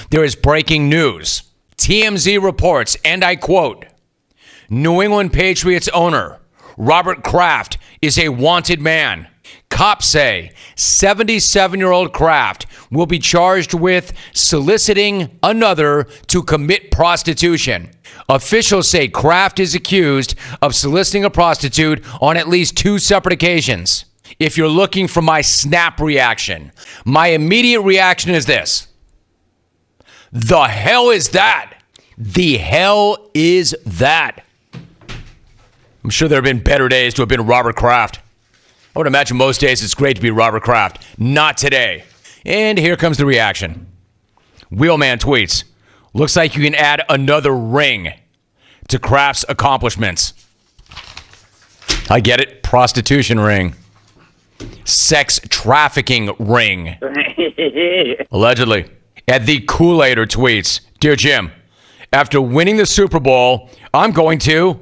there is breaking news. TMZ reports, and I quote, New England Patriots owner Robert Kraft is a wanted man. Cops say 77-year-old Kraft will be charged with soliciting another to commit prostitution. Officials say Kraft is accused of soliciting a prostitute on at least 2 separate occasions. If you're looking for my snap reaction, my immediate reaction is this. The hell is that? The hell is that? I'm sure there have been better days to have been Robert Kraft. I would imagine most days it's great to be Robert Kraft. Not today. And here comes the reaction. Wheelman tweets, looks like you can add another ring to Kraft's accomplishments. I get it. Prostitution ring. Sex trafficking ring. Allegedly. At the Kool-Aider tweets, Dear Jim, after winning the Super Bowl, I'm going to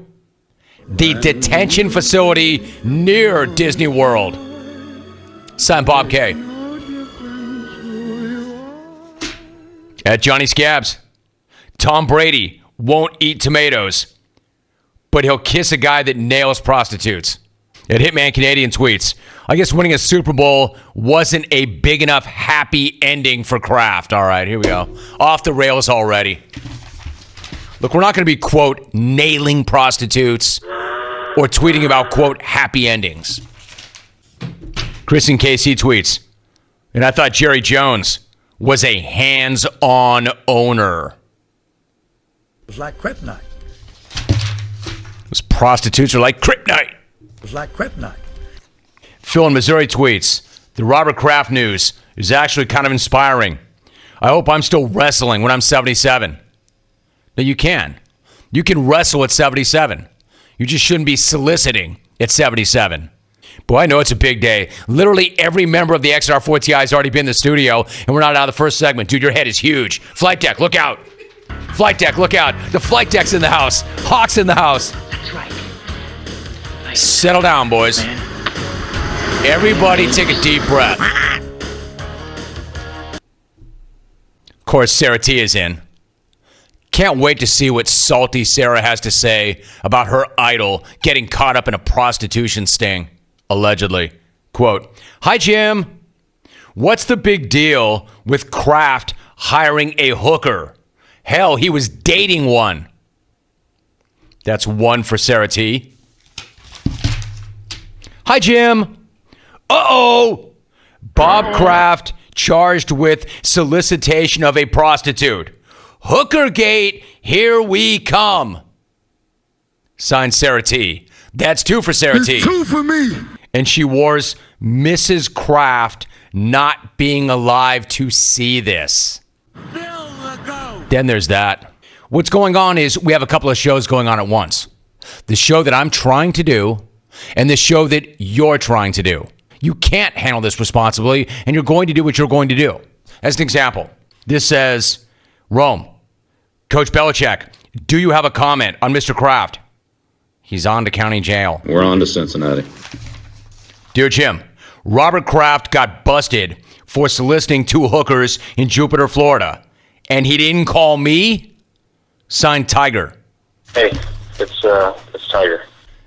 the detention facility near Disney World. Signed Bob K. At Johnny Scabs, Tom Brady won't eat tomatoes, but he'll kiss a guy that nails prostitutes. At Hitman Canadian tweets, I guess winning a Super Bowl wasn't a big enough happy ending for Kraft. All right, here we go. Off the rails already. Look, we're not going to be, quote, nailing prostitutes or tweeting about, quote, happy endings. Chris and Kasey tweets, and I thought Jerry Jones was a hands-on owner. It was like kryptonite. Those prostitutes are like kryptonite. It was like kryptonite. Phil in Missouri tweets, the Robert Kraft news is actually kind of inspiring. I hope I'm still wrestling when I'm 77. No, you can. You can wrestle at 77. You just shouldn't be soliciting at 77. Boy, I know it's a big day. Literally every member of the XR4TI has already been in the studio, and we're not out of the first segment. Dude, your head is huge. Flight deck, look out. Flight deck, look out. The flight deck's in the house. Hawk's in the house. That's right. Settle down, boys. Everybody take a deep breath. Of course, Sarah T is in. Can't wait to see what salty Sarah has to say about her idol getting caught up in a prostitution sting, allegedly. Quote, Hi, Jim. What's the big deal with Kraft hiring a hooker? Hell, he was dating one. That's one for Sarah T. Hi, Jim. Uh-oh. Bob Kraft charged with solicitation of a prostitute. Hookergate, here we come. Signed Sarah T. That's 2 for Sarah T. 2 for me. And she wars Mrs. Kraft not being alive to see this. Then there's that. What's going on is we have a couple of shows going on at once. The show that I'm trying to do and the show that you're trying to do. You can't handle this responsibly, and you're going to do what you're going to do. As an example, this says, Rome, Coach Belichick, do you have a comment on Mr. Kraft? He's on to county jail. We're on to Cincinnati. Dear Jim, Robert Kraft got busted for soliciting 2 hookers in Jupiter, Florida, and he didn't call me? Signed Tiger. Hey, it's Tiger.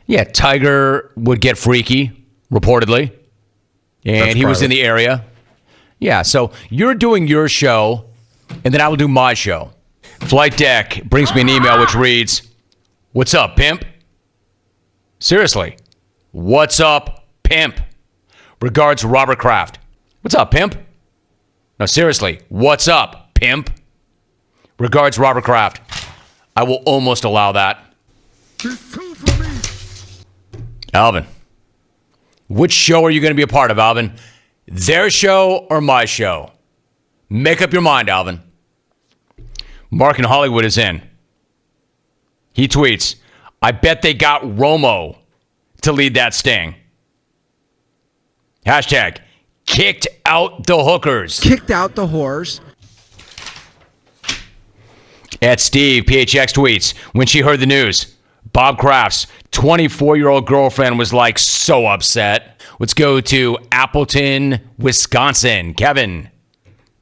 Yeah, Tiger would get freaky, reportedly. And he was in the area. Yeah, so you're doing your show, and then I will do my show. Flight Deck brings me an email which reads, What's up, pimp? Seriously, what's up, pimp? Regards, Robert Kraft. What's up, pimp? No, seriously, what's up, pimp? Regards, Robert Kraft. I will almost allow that. Alvin, which show are you going to be a part of, Alvin? Their show or my show? Make up your mind, Alvin. Mark in Hollywood is in. He tweets, I bet they got Romo to lead that sting. Hashtag, kicked out the hookers. Kicked out the whores. At Steve, PHX tweets, when she heard the news, Bob Kraft's 24-year-old girlfriend was like so upset. Let's go to Appleton, Wisconsin. Kevin.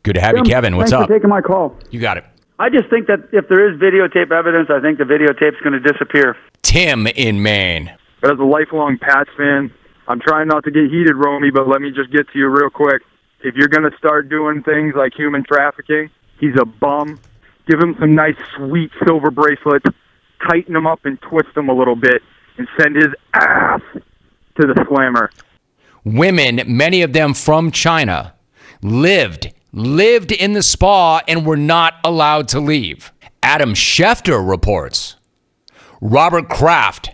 Good to have you, Tim, Kevin. What's thanks up? for taking my call. You got it. I just think that if there is videotape evidence, I think the videotape's going to disappear. Tim in Maine. But as a lifelong Pats fan, I'm trying not to get heated, Romy, but let me just get to you real quick. If you're going to start doing things like human trafficking, he's a bum. Give him some nice, sweet silver bracelets, tighten him up and twist him a little bit, and send his ass to the slammer. Women, many of them from China, lived in the spa and were not allowed to leave. Adam Schefter reports Robert Kraft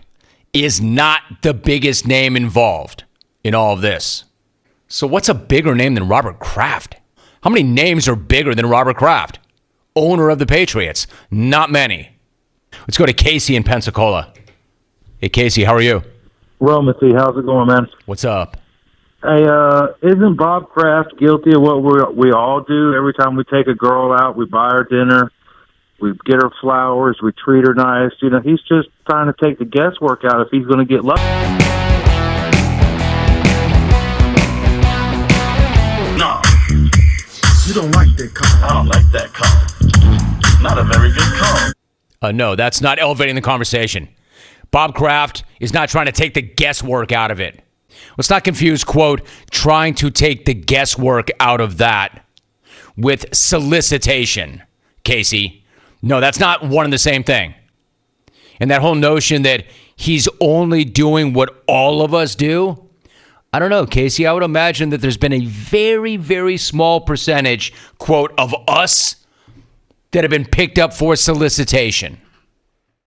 is not the biggest name involved in all of this. So what's a bigger name than Robert Kraft? How many names are bigger than Robert Kraft? Owner of the Patriots. Not many. Let's go to Kasey in Pensacola. Hey, Kasey, how are you? Romacy, how's it going, man? What's up? Hey, isn't Bob Kraft guilty of what we all do every time we take a girl out? We buy her dinner, we get her flowers, we treat her nice. You know, he's just trying to take the guesswork out if he's going to get lucky. No. You don't like that call. I don't like that call. Not a very good call. No, that's not elevating the conversation. Bob Kraft is not trying to take the guesswork out of it. Let's not confuse, quote, trying to take the guesswork out of that with solicitation, Kasey. No, that's not one and the same thing. And that whole notion that he's only doing what all of us do, I don't know, Kasey. I would imagine that there's been a very, very small percentage, quote, of us that have been picked up for solicitation.